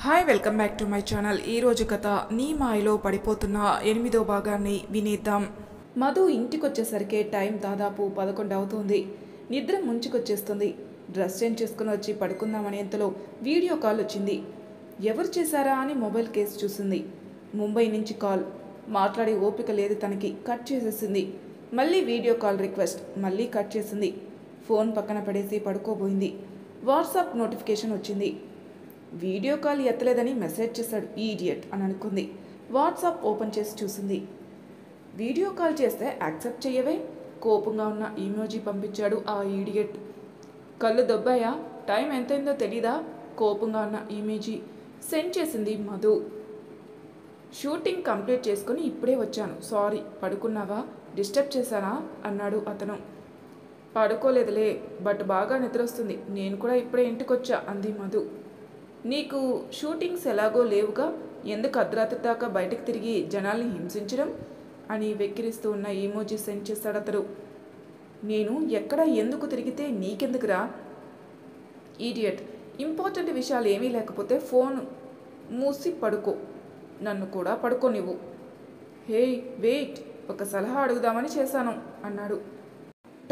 Hi welcome back to my channel. ఈరోజు కథ నీ మాయలో పడిపోతున్న 8వ భాగాన్ని వినేద్దాం. మధు ఇంటికొచ్చేసరికి టైం దాదాపు 11 అవుతుంది. నిద్ర ముంచుకొచ్చేస్తుంది. డ్రెస్ చేంజ్ చేసుకుని వచ్చి పడుకుందామనేంతలో వీడియో కాల్ వచ్చింది. ఎవరు చేశారా అని మొబైల్ కేసు చూసింది. ముంబై నుంచి కాల్. మాట్లాడే ఓపిక లేదు తనకి. కట్ చేసేసింది. మళ్ళీ వీడియో కాల్ రిక్వెస్ట్. మళ్ళీ కట్ చేసింది. ఫోన్ పక్కన పడేసి పడుకోబోయింది. వాట్సాప్ నోటిఫికేషన్ వచ్చింది. వీడియో కాల్ ఎత్తలేదని మెసేజ్ చేశాడు ఈడియట్ అని అనుకుంది. వాట్సాప్ ఓపెన్ చేసి చూసింది. వీడియో కాల్ చేస్తే యాక్సెప్ట్ చెయ్యవే? కోపంగా ఉన్న ఈమోజీ పంపించాడు ఆ ఈడియట్. కళ్ళు దొబ్బాయా? టైం ఎంతైందో తెలీదా? కోపంగా ఉన్న ఈమోజీ సెండ్ చేసింది మధు. షూటింగ్ కంప్లీట్ చేసుకుని ఇప్పుడే వచ్చాను. సారీ. పడుకున్నావా? డిస్టర్బ్ చేశానా అన్నాడు అతను. పడుకోలేదులే, బట్ బాగా నిద్రొస్తుంది. నేను కూడా ఇప్పుడే ఇంటికొచ్చా అంది మధు. నీకు షూటింగ్స్ ఎలాగో లేవుగా, ఎందుకు అర్ధరాత్రి దాకా బయటకు తిరిగి జనాల్ని హింసించడం అని వెక్కిరిస్తూ ఉన్న ఈమోజీ సెండ్ చేశాడు అతడు. నేను ఎక్కడ ఎందుకు తిరిగితే నీకెందుకురా? ఈడియట్. ఇంపార్టెంట్ విషయాలు ఏమీ లేకపోతే ఫోన్ మూసి పడుకో, నన్ను కూడా పడుకోనివ్వు. హే వెయిట్, ఒక సలహా అడుగుదామని చేశాను అన్నాడు.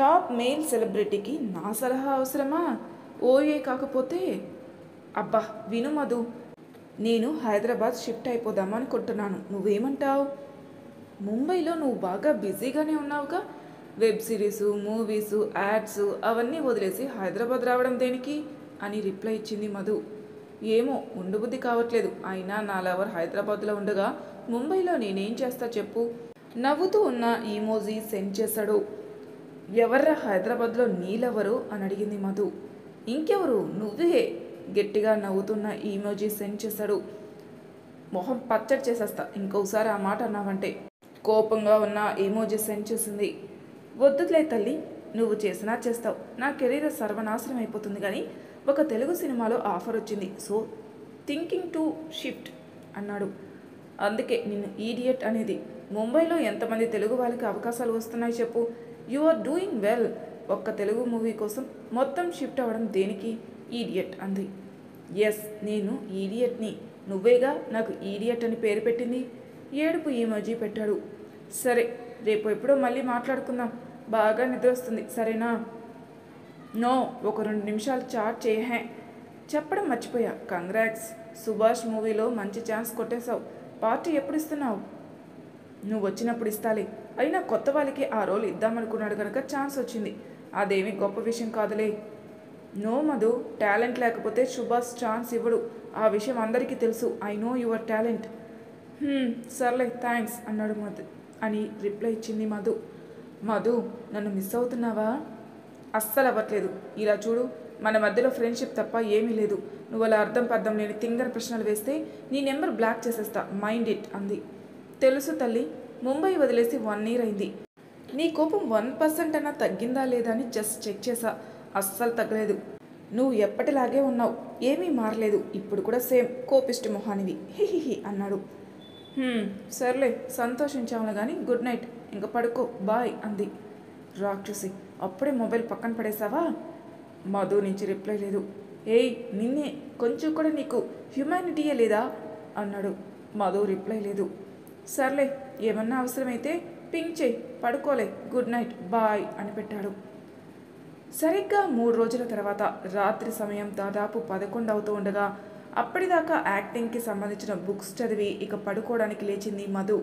టాప్ మెయిల్ సెలబ్రిటీకి నా సలహా అవసరమా? ఓఏ కాకపోతే? అబ్బా విను మధు, నేను హైదరాబాద్ షిఫ్ట్ అయిపోదాం అనుకుంటున్నాను. నువ్వేమంటావు? ముంబైలో నువ్వు బాగా బిజీగానే ఉన్నావుగా. వెబ్ సిరీసు, మూవీసు, యాడ్స్ అవన్నీ వదిలేసి హైదరాబాద్ రావడం దేనికి అని రిప్లై ఇచ్చింది మధు. ఏమో ఉండబుద్ధి కావట్లేదు. అయినా నా లవర్ హైదరాబాద్లో ఉండగా ముంబైలో నేనేం చేస్తా చెప్పు. నవ్వుతూ ఉన్న ఈమోజీ సెండ్ చేశాడు. ఎవర్రా హైదరాబాద్లో నీ లవరు అని అడిగింది మధు. ఇంకెవరు, నువ్వే. గట్టిగా నవ్వుతున్న ఈమోజీ సెండ్ చేశాడు. మొహం పచ్చడి చేసేస్తా ఇంకోసారి ఆ మాట అన్నావంటే. కోపంగా ఉన్న ఈమోజీ సెండ్ చేసింది. వద్దులే తల్లి, నువ్వు చేసినా చేస్తావు. నా కెరీర్ సర్వనాశనం అయిపోతుంది. కానీ ఒక తెలుగు సినిమాలో ఆఫర్ వచ్చింది. సో థింకింగ్ టు షిఫ్ట్ అన్నాడు. అందుకే నిన్ను ఈడియట్ అనేది. ముంబైలో ఎంతమంది తెలుగు వాళ్ళకి అవకాశాలు వస్తున్నాయి చెప్పు. You are doing well. ఒక్క తెలుగు మూవీ కోసం మొత్తం షిఫ్ట్ అవ్వడం దేనికి? ఈడియట్ అంది. ఎస్, నేను ఈడియట్ని. నువ్వేగా నాకు ఈడియట్ అని పేరు పెట్టింది. ఏడుపు ఈమోజీ పెట్టాడు. సరే, రేపు ఎప్పుడో మళ్ళీ మాట్లాడుకుందాం. బాగా నిద్ర వస్తుంది, సరేనా? నో, ఒక 2 నిమిషాలు చాట్ చేయహే. చెప్పడం మర్చిపోయా. కంగ్రాట్స్, సుభాష్ మూవీలో మంచి ఛాన్స్ కొట్టేశావు. పార్టీ ఎప్పుడు ఇస్తున్నావు? నువ్వు వచ్చినప్పుడు ఇస్తాలే. అయినా కొత్త వాళ్ళకి ఆ రోల్ ఇద్దామనుకున్నాడు కనుక ఛాన్స్ వచ్చింది. అదేమీ గొప్ప విషయం కాదులే. నో మధు, టాలెంట్ లేకపోతే సుభాష్ ఛాన్స్ ఇవ్వడు. ఆ విషయం అందరికీ తెలుసు. I know your talent. సర్లే, థ్యాంక్స్ అన్నాడు మధు అని రిప్లై ఇచ్చింది మధు. మధు, నన్ను మిస్ అవుతున్నావా? అస్సలు అవ్వట్లేదు. ఇలా చూడు, మన మధ్యలో ఫ్రెండ్షిప్ తప్ప ఏమీ లేదు. నువ్వు అలా అర్థం పర్థం లేని తింగర ప్రశ్నలు వేస్తే నీ నెంబర్ బ్లాక్ చేసేస్తా. మైండ్ ఇట్ అంది. తెలుసు తల్లి, ముంబై వదిలేసి 1 year అయింది. నీ కోపం 1% అన్నా తగ్గిందా లేదా అని జస్ట్ చెక్ చేసా. అస్సలు తగ్గలేదు. నువ్వు ఎప్పటిలాగే ఉన్నావు, ఏమీ మారలేదు. ఇప్పుడు కూడా సేమ్ కోపిష్టి మొహానివి. హిహిహి అన్నాడు. సర్లే, సంతోషించాములే కానీ గుడ్ నైట్. ఇంకా పడుకో, బాయ్ అంది. రాక్షసి, అప్పుడే మొబైల్ పక్కన పడేసావా? మధు నుంచి రిప్లై లేదు. ఏయ్ నిన్నే, కొంచెం కూడా నీకు హ్యూమానిటీయే లేదా అన్నాడు. మధు రిప్లై లేదు. సర్లే, ఏమన్నా అవసరమైతే పింక్ చేయి. పడుకోలే, గుడ్ నైట్, బాయ్ అని పెట్టాడు. సరిగ్గా 3 రోజుల తర్వాత రాత్రి సమయం దాదాపు 11 అవుతూ ఉండగా అప్పటిదాకా యాక్టింగ్కి సంబంధించిన బుక్స్ చదివి ఇక పడుకోవడానికి లేచింది మధు.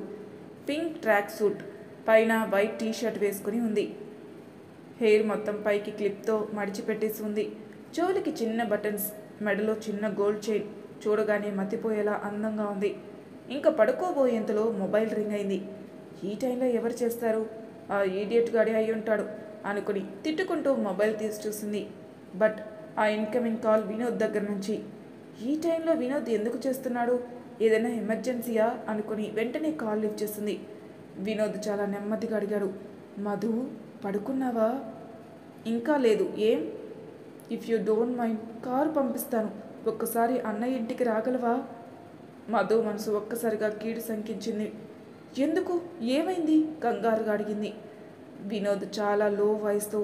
పింక్ ట్రాక్ సూట్ పైన వైట్ టీషర్ట్ వేసుకుని ఉంది. హెయిర్ మొత్తం పైకి క్లిప్తో మడిచిపెట్టేసి ఉంది. చెవులకి చిన్న బటన్స్, మెడలో చిన్న గోల్డ్ చైన్ చూడగానే మతిపోయేలా అందంగా ఉంది. ఇంకా పడుకోబోయేంతలో మొబైల్ రింగ్ అయింది. ఈ టైంలో ఎవరు చేస్తారు? ఆ ఈడియట్ గాడి అయి ఉంటాడు అనుకుని తిట్టుకుంటూ మొబైల్ తీసి చూసింది. బట్ ఆ ఇన్కమింగ్ కాల్ వినోద్ దగ్గర నుంచి. ఈ టైంలో వినోద్ ఎందుకు చేస్తున్నాడు? ఏదైనా ఎమర్జెన్సీయా అనుకుని వెంటనే కాల్ లిఫ్ట్ చేసింది. వినోద్ చాలా నెమ్మదిగా అడిగాడు. మధు, పడుకున్నావా? ఇంకా లేదు. ఏం? If you don't mind car పంపిస్తాను. ఒక్కసారి అన్నయ్య ఇంటికి రాగలవా? మధు మనసు ఒక్కసారిగా కీడు శంకించింది. ఎందుకు? ఏమైంది? కంగారుగా అడిగింది. వినోద్ చాలా లో వాయిస్తో,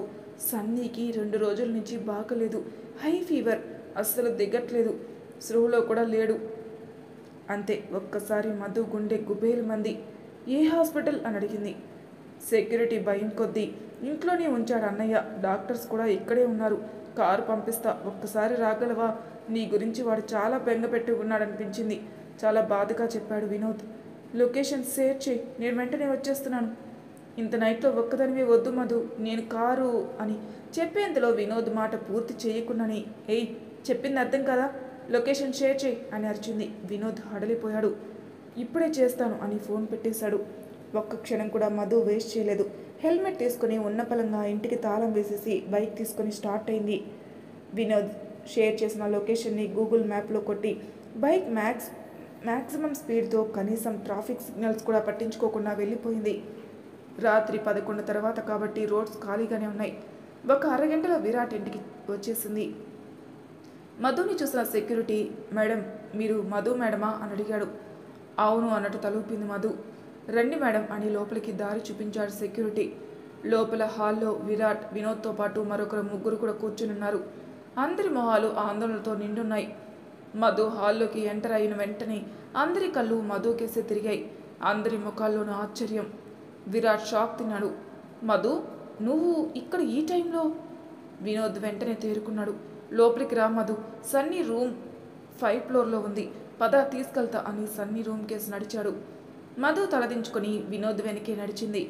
సన్నీకి 2 రోజుల నుంచి బాగలేదు. హై ఫీవర్, అస్సలు దిగట్లేదు. స్పృహలో కూడా లేడు. అంతే ఒక్కసారి మధు గుండె గుబేలు మంది. ఏ హాస్పిటల్ అని అడిగింది. సెక్యూరిటీ భయం కొద్దీ ఇంట్లోనే ఉంచాడు అన్నయ్య. డాక్టర్స్ కూడా ఇక్కడే ఉన్నారు. కారు పంపిస్తా, ఒక్కసారి రాగలవా? నీ గురించి వాడు చాలా బెంగపెట్టి ఉన్నాడనిపించింది. చాలా బాధగా చెప్పాడు వినోద్. లొకేషన్ షేర్ చేయి, నేను వెంటనే వచ్చేస్తున్నాను. ఇంత నైట్లో ఒక్కదానివే వద్దు మధు, నేను కారు అని చెప్పేంతలో వినోద్ మాట పూర్తి చేయకుండానే ఏయ్ చెప్పింది అర్థం కదా, లొకేషన్ షేర్ చేయి అని అరిచింది. వినోద్ హడలిపోయాడు. ఇప్పుడే చేస్తాను అని ఫోన్ పెట్టేశాడు. ఒక్క క్షణం కూడా మధు వేస్ట్ చేయలేదు. హెల్మెట్ తీసుకుని ఉన్నపలంగా ఇంటికి తాళం వేసేసి బైక్ తీసుకుని స్టార్ట్ అయింది. వినోద్ షేర్ చేసిన లొకేషన్ని గూగుల్ మ్యాప్లో కొట్టి బైక్ మ్యాక్సిమం స్పీడ్తో కనీసం ట్రాఫిక్ సిగ్నల్స్ కూడా పట్టించుకోకుండా వెళ్ళిపోయింది. రాత్రి 11 తర్వాత కాబట్టి రోడ్స్ ఖాళీగానే ఉన్నాయి. ఒక అరగంటలో విరాట్ ఇంటికి వచ్చేసింది. మధుని చూసిన సెక్యూరిటీ, మేడం మీరు మధు మేడమా అని అడిగాడు. అవును అన్నట్టు తలూపింది మధు. రండి మేడం అని లోపలికి దారి చూపించాడు సెక్యూరిటీ. లోపల హాల్లో విరాట్, వినోద్తో పాటు మరొకరు ముగ్గురు కూడా కూర్చునున్నారు. అందరి మొహాలు ఆందోళనతో నిండున్నాయి. మధు హాల్లోకి ఎంటర్ అయిన వెంటనే అందరి కళ్ళు మధుకేసే తిరిగాయి. అందరి ముఖాల్లోనూ ఆశ్చర్యం. విరాట్ షాక్ తిన్నాడు. మధు, నువ్వు ఇక్కడ ఈ టైంలో? వినోద్ వెంటనే తేరుకున్నాడు. లోపలికి రా మధు, సన్నీ రూమ్ 5th ఫ్లోర్లో ఉంది, పద తీసుకెళ్తా అని సన్నీ రూమ్ కేసి నడిచాడు. మధు తలదించుకొని వినోద్ వెనకే నడిచింది.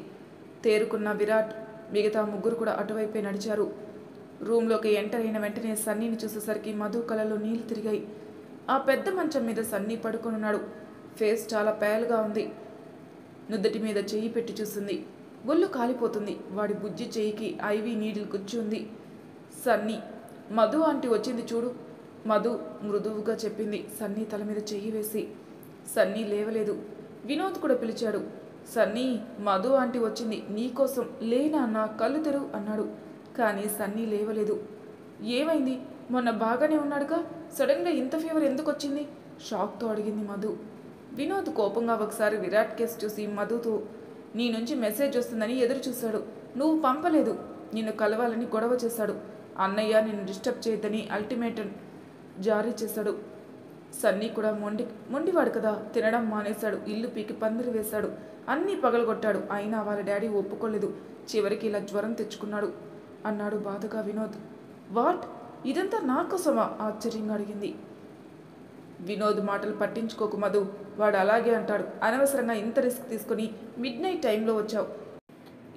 తేరుకున్న విరాట్, మిగతా ముగ్గురు కూడా అటువైపే నడిచారు. రూమ్లోకి ఎంటర్ అయిన వెంటనే సన్నీని చూసేసరికి మధు కళ్ళలో నీళ్లు తిరిగాయి. ఆ పెద్ద మంచం మీద సన్నీ పడుకొనున్నాడు. ఫేస్ చాలా పేల్గా ఉంది. నుదుటి మీద చెయ్యి పెట్టి చూసింది. ఒళ్ళు కాలిపోతుంది. వాడి బుజ్జి చెయ్యికి ఐవీ నీడిల్ గుచ్చి ఉంది. సన్నీ, మధు ఆంటీ వచ్చింది చూడు, మధు మృదువుగా చెప్పింది సన్నీ తల మీద చెయ్యి వేసి. సన్నీ లేవలేదు. వినోద్ కూడా పిలిచాడు. సన్నీ, మధు ఆంటీ వచ్చింది నీకోసం, లేనా నా కళ్ళు తెరువు అన్నాడు. కానీ సన్నీ లేవలేదు. ఏమైంది? మొన్న బాగానే ఉన్నాడుగా, సడన్గా ఇంత ఫీవర్ ఎందుకు వచ్చింది? షాక్తో అడిగింది మధు. వినోద్ కోపంగా ఒకసారి విరాట్ కేసు చూసి మధుతో, నీ నుంచి మెసేజ్ వస్తుందని ఎదురు చూశాడు, నువ్వు పంపలేదు. నిన్ను కలవాలని గొడవ చేశాడు. అన్నయ్య నిన్ను డిస్టర్బ్ చేయొద్దని అల్టిమేటం జారీ చేశాడు. సన్నీ కూడా మొండివాడు కదా, తినడం మానేశాడు, ఇల్లు పీకి పందిరి వేశాడు, అన్నీ పగలగొట్టాడు. అయినా వాళ్ళ డాడీ ఒప్పుకోలేదు. చివరికి ఇలా జ్వరం తెచ్చుకున్నాడు అన్నాడు బాధగా వినోద్. వాట్, ఇదంతా నా కోసమా? ఆశ్చర్యంగా అడిగింది. వినోద్ మాటలు పట్టించుకోకు మధు, వాడు అలాగే అంటాడు. అనవసరంగా ఇంత రిస్క్ తీసుకుని మిడ్నైట్ టైంలో వచ్చావు.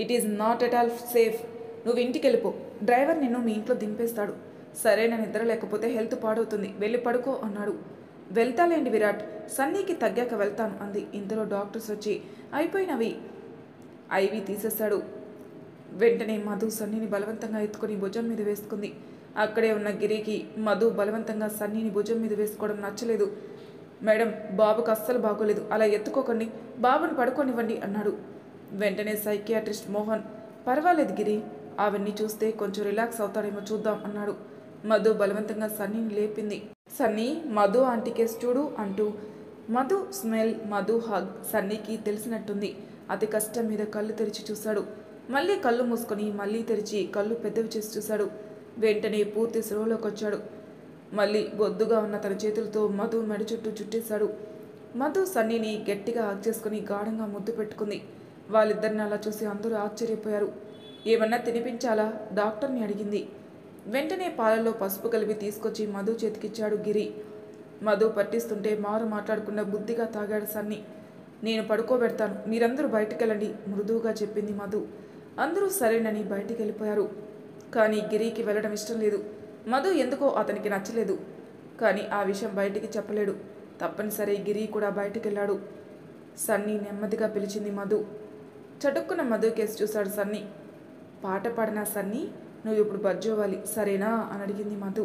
It is not at all safe. నువ్వు ఇంటికి వెళ్ళిపో, డ్రైవర్ నిన్ను మీ ఇంట్లో దింపేస్తాడు. సరైన నిద్ర లేకపోతే హెల్త్ పాడవుతుంది, వెళ్ళి పడుకో అన్నాడు. వెళ్తాలేండి విరాట్, సన్నీకి తగ్గాక వెళ్తాను అంది. ఇంతలో డాక్టర్స్ వచ్చి అయిపోయినవి ఐవి తీసేశాడు. వెంటనే మధు సన్నీని బలవంతంగా ఎత్తుకొని భుజం మీద వేసుకుంది. అక్కడే ఉన్న గిరికి మధు బలవంతంగా సన్నీని భుజం మీద వేసుకోవడం నచ్చలేదు. మేడం, బాబుకు అస్సలు బాగోలేదు, అలా ఎత్తుకోకండి, బాబుని పడుకోనివ్వండి అన్నాడు. వెంటనే సైకియాట్రిస్ట్ మోహన్, పర్వాలేదు గిరి, అవన్నీ చూస్తే కొంచెం రిలాక్స్ అవుతాడేమో చూద్దాం అన్నాడు. మధు బలవంతంగా సన్నీని లేపింది. సన్నీ, మధు ఆంటీ కేసు చూడు అంటూ మధు స్మెల్, మధు హగ్ సన్నీకి తెలిసినట్టుంది. అతి కష్టం మీద కళ్ళు తెరిచి చూశాడు. మళ్ళీ కళ్ళు మూసుకొని మళ్ళీ తెరిచి కళ్ళు పెద్దవి చేసి చూశాడు. వెంటనే పూర్తి స్లోలోకి వచ్చాడు. మళ్ళీ బొద్దుగా ఉన్న తన చేతులతో మధు మెడ చుట్టూ చుట్టేశాడు. మధు సన్నీని గట్టిగా హగ్ చేసుకుని గాఢంగా ముద్దు పెట్టుకుంది. వాళ్ళిద్దరిని అలా చూసి అందరూ ఆశ్చర్యపోయారు. ఏమన్నా తినిపించాలా? డాక్టర్ని అడిగింది. వెంటనే పాలలో పసుపు కలిపి తీసుకొచ్చి మధు చేతికిచ్చాడు గిరి. మధు పట్టిస్తుంటే మారు మాట్లాడకుండా బుద్ధిగా తాగాడు సన్నీ. నేను పడుకోబెడతాను, మీరందరూ బయటికెళ్ళండి మృదువుగా చెప్పింది మధు. అందరూ సరేనని బయటికి వెళ్ళిపోయారు. కానీ గిరికి వెళ్ళడం ఇష్టం లేదు. మధు ఎందుకో అతనికి నచ్చలేదు. కానీ ఆ విషయం బయటికి చెప్పలేడు. తప్పనిసరి గిరి కూడా బయటికెళ్ళాడు. సన్నీ నెమ్మదిగా పిలిచింది మధు. చటుక్కున మధు కేసు చూశాడు సన్నీ. పాట పాడినా సన్నీ, నువ్వు ఇప్పుడు బజ్జోవాలి సరేనా అని అడిగింది మధు.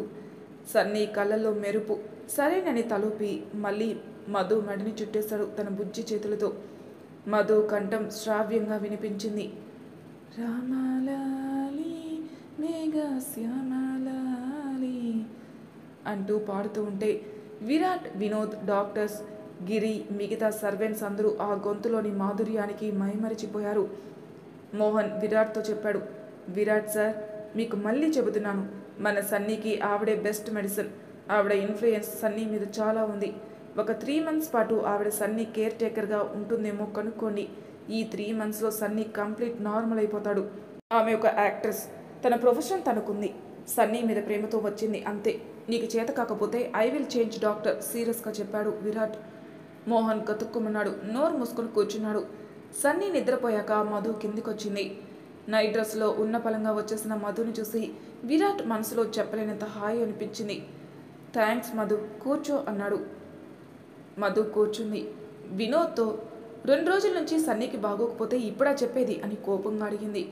సన్నీ కళ్ళల్లో మెరుపు. సరేనని తలూపి మళ్ళీ మధు మెడని చుట్టేశాడు తన బుజ్జి చేతులతో. మధు కంఠం శ్రావ్యంగా వినిపించింది. రామలాలి మేఘా శ్యామలాలి అంటూ పాడుతూ ఉంటే విరాట్, వినోద్, డాక్టర్స్, గిరి, మిగతా సర్వెంట్స్ అందరూ ఆ గొంతులోని మాధుర్యానికి మైమరిచిపోయారు. మోహన్ విరాట్తో చెప్పాడు, విరాట్ సార్, మీకు మళ్ళీ చెబుతున్నాను, మన సన్నీకి ఆవిడే బెస్ట్ మెడిసిన్. ఆవిడ ఇన్ఫ్లుయెన్స్ సన్నీ మీద చాలా ఉంది. ఒక 3 మంత్స్ పాటు ఆవిడ సన్నీ కేర్ టేకర్గా ఉంటుందేమో కనుక్కోండి. ఈ 3 మంత్స్లో సన్నీ కంప్లీట్ నార్మల్ అయిపోతాడు. ఆమె ఒక యాక్ట్రెస్, తన ప్రొఫెషన్ తనకుంది. సన్నీ మీద ప్రేమతో వచ్చింది అంతే. నీకు చేత కాకపోతే ఐ విల్ చేంజ్ డాక్టర్, సీరియస్గా చెప్పాడు విరాట్. మోహన్ గతుక్కుమన్నాడు. నోరు మూసుకొని కూర్చున్నాడు. సన్నీ నిద్రపోయాక మధు కిందికొచ్చింది. నైట్ డ్రెస్లో ఉన్న పలంగా వచ్చేసిన మధుని చూసి విరాట్ మనసులో చెప్పలేనంత హాయి అనిపించింది. థ్యాంక్స్ మధు, కూర్చో అన్నాడు. మధు కూర్చుంది. వినోద్తో 2 రోజుల నుంచి సన్నీకి బాగోకపోతే ఇప్పుడా చెప్పేది అని కోపంగా అడిగింది.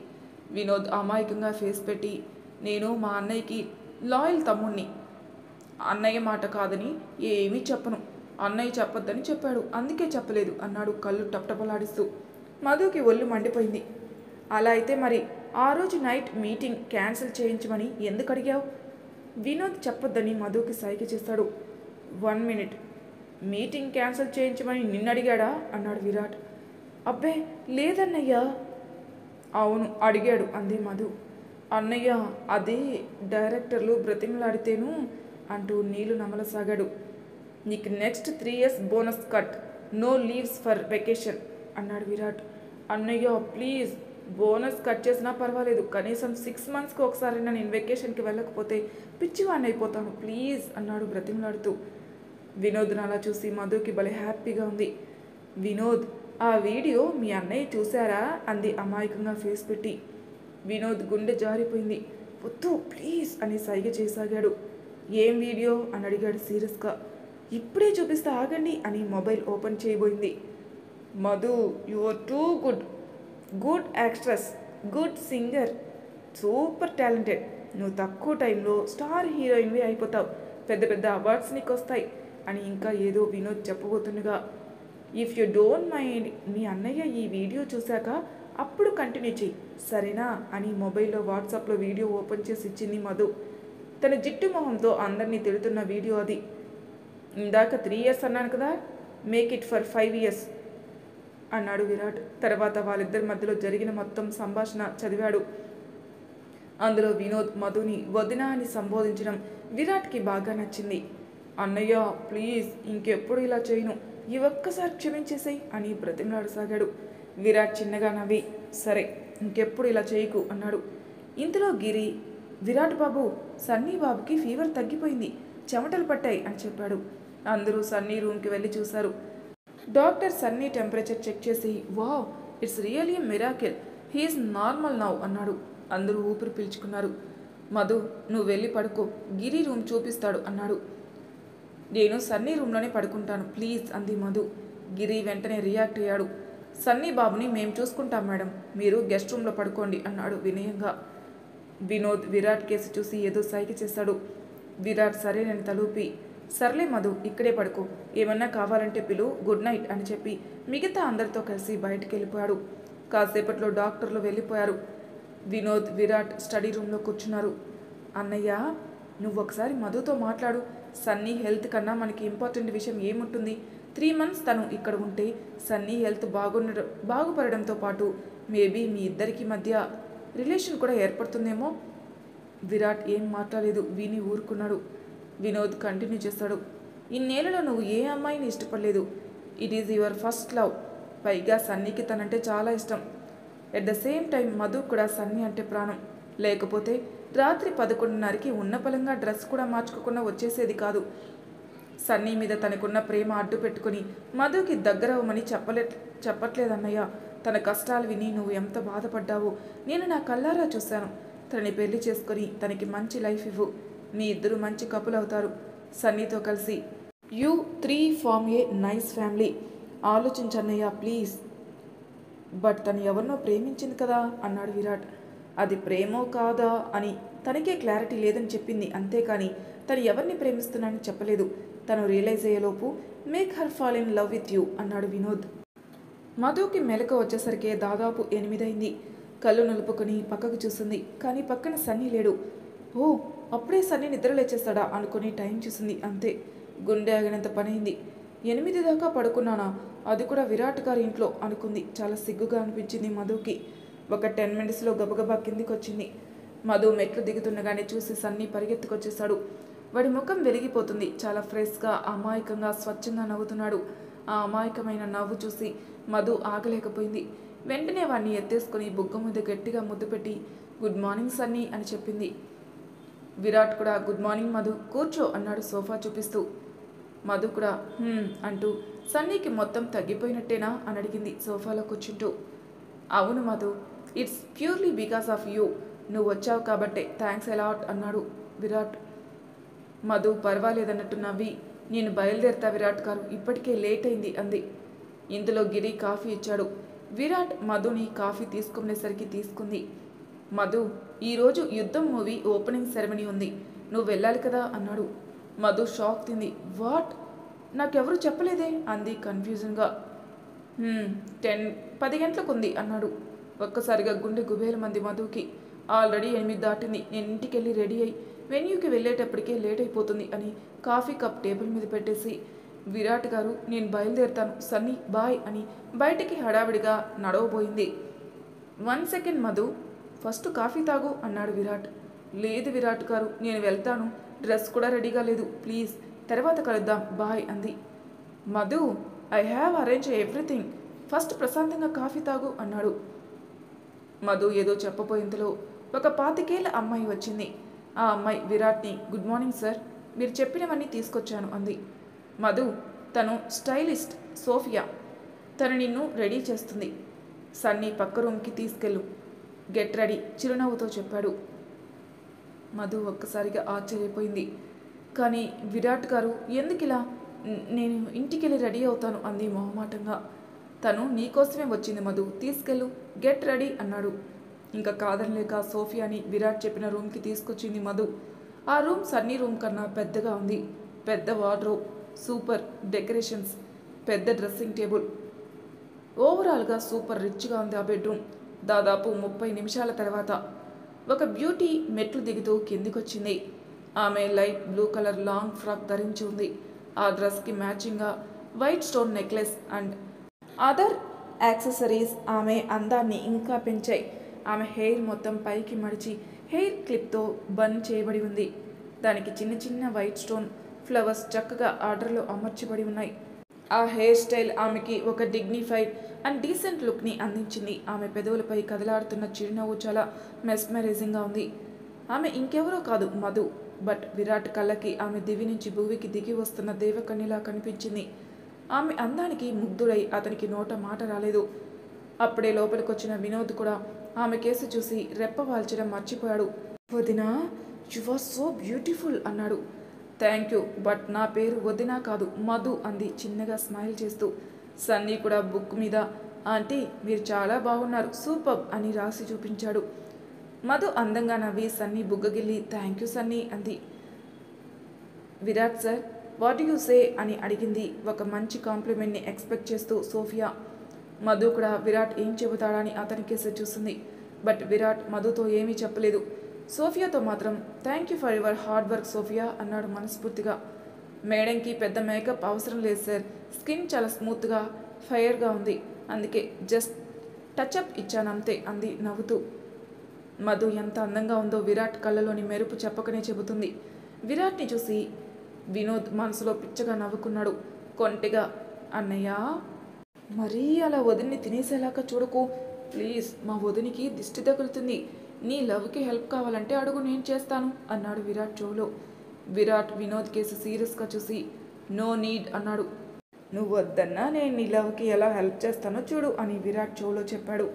వినోద్ అమాయకంగా ఫేస్ పెట్టి, నేను మా అన్నయ్యకి లాయల్ తమ్ముణ్ణి. అన్నయ్య మాట కాదని ఏమీ చెప్పను. అన్నయ్య చెప్పొద్దని చెప్పాడు, అందుకే చెప్పలేదు అన్నాడు కళ్ళు టపటపలాడిస్తూ. మధుకి ఒళ్ళు మండిపోయింది. అలా అయితే మరి ఆ రోజు నైట్ మీటింగ్ క్యాన్సిల్ చేయించమని ఎందుకు అడిగావు? వినోద్ చెప్పొద్దని మధుకి సైగ చేస్తాడు. 1 మినిట్, మీటింగ్ క్యాన్సిల్ చేయించమని నిన్ను అడిగాడా అన్నాడు విరాట్. అబ్బే లేదన్నయ్యా. అవును అడిగాడు అంది మధు. అన్నయ్య అదే డైరెక్టర్లు బ్రతిమలాడితేను అంటూ నీళ్లు నమలసాగాడు. నీకు next 3 years bonus cut, no leaves for vacation అన్నాడు విరాట్. అన్నయ్య ప్లీజ్, బోనస్ కట్ చేసినా పర్వాలేదు, కనీసం 6 monthsకి ఒకసారైనా నేను వెకేషన్కి వెళ్ళకపోతే పిచ్చివాణ్ణి అయిపోతాను ప్లీజ్ అన్నాడు బ్రతిమలాడుతూ. వినోద్ని అలా చూసి మధుకి భలే హ్యాపీగా ఉంది. వినోద్, ఆ వీడియో మీ అన్నయ్య చూశారా అంది అమాయకంగా ఫేస్ పెట్టి. వినోద్ గుండె జారిపోయింది. వద్దు ప్లీజ్ అని సైగ చేసాగాడు. ఏం వీడియో అని అడిగాడు సీరియస్గా. ఇప్పుడే చూపిస్తా ఆగండి అని మొబైల్ ఓపెన్ చేయబోయింది. Madhu, you are too good, good actress, good singer, super talented. నువ్వు తక్కువ టైంలో స్టార్ హీరోయిన్వి అయిపోతావు, పెద్ద పెద్ద అవార్డ్స్ నీకు వస్తాయి అని ఇంకా ఏదో వినోద్ చెప్పబోతుండగా, ఇఫ్ యూ డోంట్ మైండ్ మీ అన్నయ్య ఈ వీడియో చూశాక అప్పుడు కంటిన్యూ చెయ్యి సరేనా అని మొబైల్లో వాట్సాప్లో వీడియో ఓపెన్ చేసి ఇచ్చింది మధు. తన జిట్టు మొహంతో అందరినీ తిడుతున్న వీడియో అది. ఇందాక 3 years అన్నాను కదా, మేక్ ఇట్ ఫర్ 5 years అన్నాడు విరాట్. తర్వాత వాళ్ళిద్దరి మధ్యలో జరిగిన మొత్తం సంభాషణ చదివాడు. అందులో వినోద్ మధుని వదిన అని సంబోధించడం విరాట్కి బాగా నచ్చింది. అన్నయ్య ప్లీజ్ ఇంకెప్పుడు ఇలా చేయను, ఈ ఒక్కసారి క్షమించేసేయి అని బ్రతిమలాడసాగాడు. విరాట్ చిన్నగా నవ్వి, సరే ఇంకెప్పుడు ఇలా చేయకు అన్నాడు. ఇంతలో గిరి, విరాట్ బాబు, సన్నీ బాబుకి ఫీవర్ తగ్గిపోయింది, చెమటలు పట్టాయి అని చెప్పాడు. అందరూ సన్నీ రూమ్కి వెళ్ళి చూశారు. డాక్టర్ సన్నీ టెంపరేచర్ చెక్ చేసి, wow it's really miracle, he's normal now అన్నాడు. అందరూ ఊపిరి పీల్చుకున్నారు. మధు, నువ్వు వెళ్ళి పడుకో, గిరి రూమ్ చూపిస్తాడు అన్నాడు. నేను సన్నీ రూమ్లోనే పడుకుంటాను ప్లీజ్ అంది మధు. గిరి వెంటనే రియాక్ట్ అయ్యాడు. సన్నీ బాబుని మేము చూసుకుంటాం మేడం, మీరు గెస్ట్ రూమ్లో పడుకోండి అన్నాడు వినయంగా. వినోద్ విరాట్ కేసు చూసి ఏదో సైగ చేశాడు. విరాట్ సరేనని తలూపి, సర్లే మధు ఇక్కడే పడుకో, ఏమన్నా కావాలంటే పిలు, గుడ్ నైట్ అని చెప్పి మిగతా అందరితో కలిసి బయటికి వెళ్ళిపోయాడు. కాసేపట్లో డాక్టర్లు వెళ్ళిపోయారు. వినోద్ విరాట్ స్టడీ రూమ్లో కూర్చున్నారు. అన్నయ్య, నువ్వు ఒకసారి మధుతో మాట్లాడు. సన్నీ హెల్త్ కన్నా మనకి ఇంపార్టెంట్ విషయం ఏముంటుంది? 3 months తను ఇక్కడ ఉంటే సన్నీ హెల్త్ బాగుపడడంతో పాటు మేబీ మీ ఇద్దరికి మధ్య రిలేషన్ కూడా ఏర్పడుతుందేమో. విరాట్ ఏం మాట్లాడలేదు, విని ఊరుకున్నాడు. వినోద్ కంటిన్యూ చేస్తాడు. ఇన్నేళ్లలో నువ్వు ఏ అమ్మాయిని ఇష్టపడలేదు, it is your first love. పైగా సన్నీకి తనంటే చాలా ఇష్టం. At the same time Madhu కూడా సన్నీ అంటే ప్రాణం. లేకపోతే రాత్రి 11:30కి ఉన్న పలంగా డ్రెస్ కూడా మార్చుకోకుండా వచ్చేసేది కాదు. సన్నీ మీద తనకున్న ప్రేమ అడ్డు పెట్టుకుని మధుకి దగ్గరవ్వమని చెప్పట్లేదన్నయ్య. తన కష్టాలు విని నువ్వు ఎంత బాధపడ్డావో నేను నా కళ్ళారా చూశాను. తనని పెళ్లి చేసుకొని తనకి మంచి లైఫ్ ఇవ్వు, మీ ఇద్దరు మంచి కపుల్ అవుతారు. సన్నీతో కలిసి you 3 form a nice family. ఆలోచించన్నయ్య ప్లీజ్. బట్ తను ఎవరినో ప్రేమించింది కదా అన్నాడు విరాట్. అది ప్రేమో కాదా అని తనకే క్లారిటీ లేదని చెప్పింది, అంతేకాని తను ఎవరిని ప్రేమిస్తున్నానని చెప్పలేదు. తను రియలైజ్ అయ్యేలోపు make her fall in love with you అన్నాడు వినోద్. మధుకి మెలక వచ్చేసరికి దాదాపు 8 అయింది. కళ్ళు నలుపుకొని పక్కకు చూసింది, కానీ పక్కన సన్నీ లేడు. ఓ అప్పుడే సన్నీ నిద్ర లేచేస్తాడా అనుకుని టైం చూసింది, అంతే. గుండె ఆగినంత పనైంది. 8 దాకా పడుకున్నానా, అది కూడా విరాట్ గారి ఇంట్లో అనుకుంది. చాలా సిగ్గుగా అనిపించింది మధుకి. ఒక 10 minutesలో గబగబా కిందికి వచ్చింది. మధు మెట్లు దిగుతుండగానే చూసి సన్నీ పరిగెత్తుకొచ్చేశాడు. వాడి ముఖం వెలిగిపోతుంది. చాలా ఫ్రెష్గా, అమాయకంగా, స్వచ్ఛంగా నవ్వుతున్నాడు. ఆ అమాయకమైన నవ్వు చూసి మధు ఆగలేకపోయింది. వెంటనే వాడిని ఎత్తేసుకుని బుగ్గ మీద గట్టిగా ముద్దు పెట్టి గుడ్ మార్నింగ్ సన్నీ అని చెప్పింది. విరాట్ కూడా గుడ్ మార్నింగ్ మధు, కూర్చో అన్నాడు సోఫా చూపిస్తూ. మధు కూడా అంటూ సన్నీకి మొత్తం తగ్గిపోయినట్టేనా అని అడిగింది సోఫాలో కూర్చుంటూ. అవును Madhu, it's purely because of you, నువ్వు వచ్చావు కాబట్టే, థ్యాంక్స్ అలాట్ అన్నాడు విరాట్. మధు పర్వాలేదన్నట్టు నవ్వి నేను బయలుదేరుతా విరాట్ గారు, ఇప్పటికే లేట్ అయింది అంది. ఇందులో గిరి కాఫీ ఇచ్చాడు. విరాట్ మధుని కాఫీ తీసుకునేసరికి తీసుకుంది. మధు, ఈరోజు యుద్ధం మూవీ ఓపెనింగ్ సెరమనీ ఉంది, నువ్వు వెళ్ళాలి కదా అన్నాడు. మధు షాక్ తింది. వాట్, నాకెవరు చెప్పలేదే అంది కన్ఫ్యూజన్గా. 10 గంటలకు ఉంది అన్నాడు. ఒక్కసారిగా గుండె గుబేల మంది మధుకి. ఆల్రెడీ 8 దాటింది, నేను ఇంటికి వెళ్ళి రెడీ అయ్యి వెన్యూకి వెళ్ళేటప్పటికే లేట్ అయిపోతుంది అని కాఫీ కప్ టేబుల్ మీద పెట్టేసి విరాట్ గారు నేను బయలుదేరుతాను సన్నీ బాయ్ అని బయటికి హడావిడిగా నడవబోయింది. 1 సెకండ్ మధు, ఫస్ట్ కాఫీ తాగు అన్నాడు విరాట్. లేదు విరాట్ గారు, నేను వెళ్తాను, డ్రెస్ కూడా రెడీగా లేదు, ప్లీజ్ తర్వాత కలుద్దాం బాయ్ అంది. Madhu, I have arrange everything, first ప్రశాంతంగా కాఫీ తాగు అన్నాడు. మధు ఏదో చెప్పబోయేంతలో ఒక 25 ఏళ్ల అమ్మాయి వచ్చింది. ఆ అమ్మాయి విరాట్ని గుడ్ మార్నింగ్ సార్, మీరు చెప్పినవన్నీ తీసుకొచ్చాను అంది. మధు, తను స్టైలిస్ట్ సోఫియా, తను నిన్ను రెడీ చేస్తుంది, సన్నీ పక్క రూమ్కి తీసుకెళ్ళు, గెట్ రెడీ చిరునవ్వుతో చెప్పాడు. మధు ఒక్కసారిగా ఆశ్చర్యపోయింది. కానీ విరాట్ గారు ఎందుకిలా, నేను ఇంటికి వెళ్ళి రెడీ అవుతాను అంది మొహమాటంగా. తను నీకోసమే వచ్చింది మధు, తీసుకెళ్ళు, గెట్ రెడీ అన్నాడు. ఇంకా కాదనలేక సోఫియాని విరాట్ చెప్పిన రూమ్కి తీసుకొచ్చింది మధు. ఆ రూమ్ సన్నీ రూమ్ కన్నా పెద్దగా ఉంది. పెద్ద వార్డ్రోబ్, సూపర్ డెకరేషన్స్, పెద్ద డ్రెస్సింగ్ టేబుల్, ఓవరాల్గా సూపర్ రిచ్గా ఉంది ఆ బెడ్రూమ్. దాదాపు 30 నిమిషాల తర్వాత ఒక బ్యూటీ మెట్లు దిగుతూ కిందికొచ్చింది. ఆమె light blue colour long frock ధరించి ఉంది. ఆ డ్రెస్కి మ్యాచింగ్గా white stone necklace and other accessories ఆమె అందాన్ని ఇంకా పెంచాయి. ఆమె హెయిర్ మొత్తం పైకి మడిచి హెయిర్ క్లిప్తో బన్ చేయబడి ఉంది. దానికి చిన్న చిన్న వైట్ స్టోన్ ఫ్లవర్స్ చక్కగా ఆర్డర్లో అమర్చబడి ఉన్నాయి. ఆ హెయిర్ స్టైల్ ఆమెకి ఒక డిగ్నిఫైడ్ అండ్ డీసెంట్ లుక్ని అందించింది. ఆమె పెదవులపై కదలాడుతున్న చిరునవ్వు చాలా మెస్మరైజింగ్గా ఉంది. ఆమె ఇంకెవరో కాదు మధు. బట్ విరాట్ కళ్ళకి ఆమె దివి నుంచి భూమికి దిగి వస్తున్న దేవకన్యలా కనిపించింది. ఆమె అందానికి ముగ్ధుడై అతనికి నోట మాట రాలేదు. అప్పుడే లోపలికొచ్చిన వినోద్ కూడా ఆమె కేసు చూసి రెప్పవాల్చడం మర్చిపోయాడు. వదినా, యు ఆర్ సో బ్యూటిఫుల్ అన్నాడు. థ్యాంక్ యూ, బట్ నా పేరు వదినా కాదు మధు అంది చిన్నగా స్మైల్ చేస్తూ. సన్నీ కూడా బుక్ మీద ఆంటీ మీరు చాలా బాగున్నారు, సూపర్ అని రాసి చూపించాడు. మధు అందంగా నవ్వి సన్నీ బుగ్గగిల్లి థ్యాంక్ యూ సన్నీ అంది. Virat sir, what you say అని అడిగింది ఒక మంచి కాంప్లిమెంట్ని ఎక్స్పెక్ట్ చేస్తూ సోఫియా. మధు కూడా విరాట్ ఏం చెబుతాడని అతని కేసు చూసింది. బట్ విరాట్ మధుతో ఏమీ చెప్పలేదు. సోఫియాతో మాత్రం thank you for your hard work Sophia అన్నాడు మనస్ఫూర్తిగా. మేడంకి పెద్ద మేకప్ అవసరం లేదు సార్, స్కిన్ చాలా స్మూత్గా ఫైర్గా ఉంది, అందుకే జస్ట్ టచ్అప్ ఇచ్చానంతే అంది నవ్వుతూ. మధు ఎంత అందంగా ఉందో విరాట్ కళ్ళలోని మెరుపు చెప్పకనే చెబుతుంది. విరాట్ని చూసి వినోద్ మనసులో పిచ్చగా నవ్వుకున్నాడు. కొంటెగా అన్నయ్య మరీ అలా వదిన్ని తినేసేలాగా చూడకు ప్లీజ్, మా వదినికి దిష్టి తగులుతుంది, నీ లవ్కి హెల్ప్ కావాలంటే అడుగు, నేను చేస్తాను అన్నాడు విరాట్ చెవులో. విరాట్ వినోద్ కేసు సీరియస్గా చూసి నో నీడ్ అన్నాడు. నువ్వు వద్దన్నా నేను నీ లవ్కి ఎలా హెల్ప్ చేస్తానో చూడు అని విరాట్ చెవులో చెప్పాడు.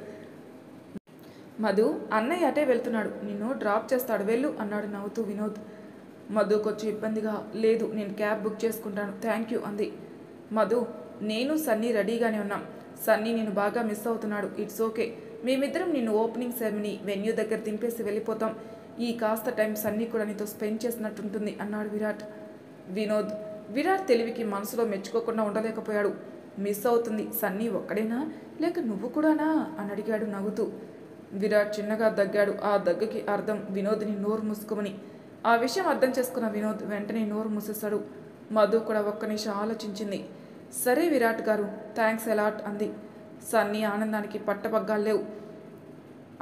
మధు, అన్నయ్య అటే వెళ్తున్నాడు, నిన్ను డ్రాప్ చేస్తాడు, వెళ్ళు అన్నాడు నవ్వుతూ వినోద్. మధు కొంచెం ఇబ్బందిగా లేదు, నేను క్యాబ్ బుక్ చేసుకుంటాను థ్యాంక్ యూ అంది. మధు, నేను సన్నీ రెడీగానే ఉన్నాం, సన్నీ నేను బాగా మిస్ అవుతున్నాడు, ఇట్స్ ఓకే, మేమిద్దరం నిన్ను ఓపెనింగ్ సెరమనీ వెన్యూ దగ్గర దింపేసి వెళ్ళిపోతాం, ఈ కాస్త టైం సన్నీ కూడా నీతో స్పెండ్ చేసినట్టుంటుంది అన్నాడు విరాట్. వినోద్ విరాట్ తెలివికి మనసులో మెచ్చుకోకుండా ఉండలేకపోయాడు. మిస్ అవుతుంది సన్నీ ఒక్కడేనా లేక నువ్వు కూడానా అని అడిగాడు నవ్వుతూ. విరాట్ చిన్నగా దగ్గాడు. ఆ దగ్గకి అర్థం వినోద్ని నోరు మూసుకోమని. ఆ విషయం అర్థం చేసుకున్న వినోద్ వెంటనే నోరు మూసేశాడు. మధు కూడా ఒక్క నిమిషం ఆలోచించింది. సరే విరాట్ గారు, థ్యాంక్స్ అలాట్ అంది. సన్నీ ఆనందానికి పట్టబగ్గాలు లేవు.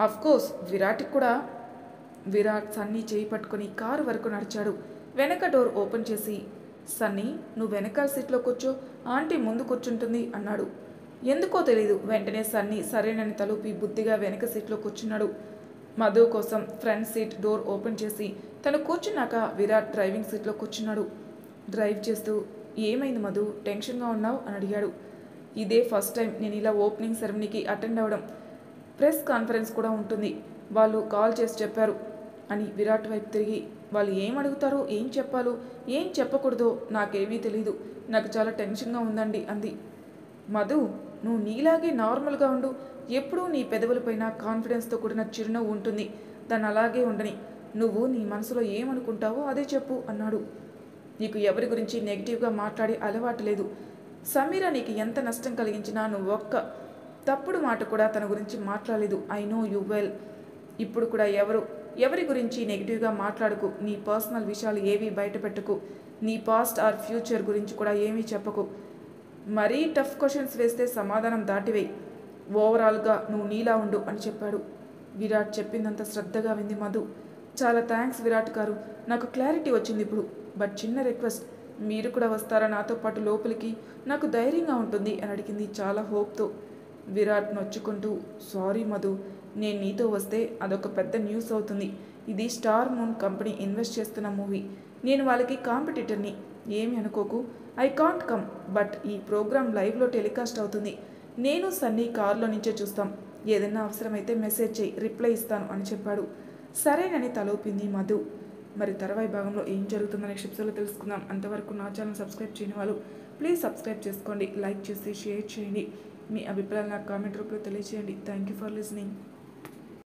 అఫ్కోర్స్ విరాట్కి కూడా. విరాట్ సన్నీ చేయి పట్టుకుని కారు వరకు నడిచాడు. వెనక డోర్ ఓపెన్ చేసి, సన్నీ నువ్వు వెనకాల సీట్లో కూర్చో, ఆంటీ ముందు కూర్చుంటుంది అన్నాడు. ఎందుకో తెలీదు, వెంటనే సన్నీ సరేనని తలుపి బుద్ధిగా వెనక సీట్లో కూర్చున్నాడు. మధు కోసం ఫ్రంట్ సీట్ డోర్ ఓపెన్ చేసి తను కూర్చున్నాక విరాట్ డ్రైవింగ్ సీట్లో కూర్చున్నాడు. డ్రైవ్ చేస్తూ, ఏమైంది మధు, టెన్షన్గా ఉన్నావు అని అడిగాడు. ఇదే ఫస్ట్ టైం నేను ఇలా ఓపెనింగ్ సెరమనీకి అటెండ్ అవ్వడం. ప్రెస్ కాన్ఫరెన్స్ కూడా ఉంటుంది, వాళ్ళు కాల్ చేసి చెప్పారు అని విరాట్ వైపు తిరిగి, వాళ్ళు ఏం అడుగుతారో, ఏం చెప్పాలో, ఏం చెప్పకూడదో నాకేమీ తెలీదు, నాకు చాలా టెన్షన్గా ఉందండి అంది. మధు, నువ్వు నీలాగే నార్మల్గా ఉండు, ఎప్పుడూ నీ పెదవులపైన కాన్ఫిడెన్స్తో కూడిన చిరునవ్వు ఉంటుంది, దాన్ని అలాగే ఉండని, నువ్వు నీ మనసులో ఏమనుకుంటావో అదే చెప్పు అన్నాడు. నీకు ఎవరి గురించి నెగిటివ్గా మాట్లాడే అలవాటు లేదు. సమీర నీకు ఎంత నష్టం కలిగించినా నువ్వు ఒక్క తప్పుడు మాట కూడా తన గురించి మాట్లాడలేదు. I know you well. ఇప్పుడు కూడా ఎవరి గురించి నెగిటివ్గా మాట్లాడకు, నీ పర్సనల్ విషయాలు ఏవీ బయటపెట్టకు, నీ పాస్ట్ ఆర్ ఫ్యూచర్ గురించి కూడా ఏమీ చెప్పకు. మరీ టఫ్ క్వశ్చన్స్ వేస్తే సమాధానం దాటివేయి, ఓవరాల్గా నువ్వు నీలా ఉండు అని చెప్పాడు. విరాట్ చెప్పిందంత శ్రద్ధగా వింది మధు. చాలా థ్యాంక్స్ విరాట్ గారు, నాకు క్లారిటీ వచ్చింది ఇప్పుడు. బట్ చిన్న రిక్వెస్ట్, మీరు కూడా వస్తారా నాతో పాటు లోపలికి, నాకు ధైర్యంగా ఉంటుంది అని అడిగింది చాలా హోప్తో. విరాట్ నొచ్చుకుంటూ, సారీ మధు, నేను నీతో వస్తే అదొక పెద్ద న్యూస్ అవుతుంది. ఇది స్టార్ మూన్ కంపెనీ ఇన్వెస్ట్ చేస్తున్న మూవీ, నేను వాళ్ళకి కాంపిటీటర్ని, ఏమి అనుకోకు. ఐ కాంట్ కమ్, బట్ ఈ ప్రోగ్రామ్ లైవ్లో టెలికాస్ట్ అవుతుంది. నేను సన్నీ కారులో నుంచే చూస్తాం, ఏదైనా అవసరమైతే మెసేజ్ చేయి, రిప్లై ఇస్తాను అని చెప్పాడు. సరేనని తలోపింది మధు. మరి తర్వాయి భాగంలో ఏం జరుగుతుందనే ఎపిసోడ్లో తెలుసుకుందాం. అంతవరకు నా ఛానల్ సబ్స్క్రైబ్ చేయని వాళ్ళు ప్లీజ్ సబ్స్క్రైబ్ చేసుకోండి, లైక్ చేసి షేర్ చేయండి, మీ అభిప్రాయాలు నాకు కామెంట్ రూపంలో తెలియజేయండి. Thank you for listening.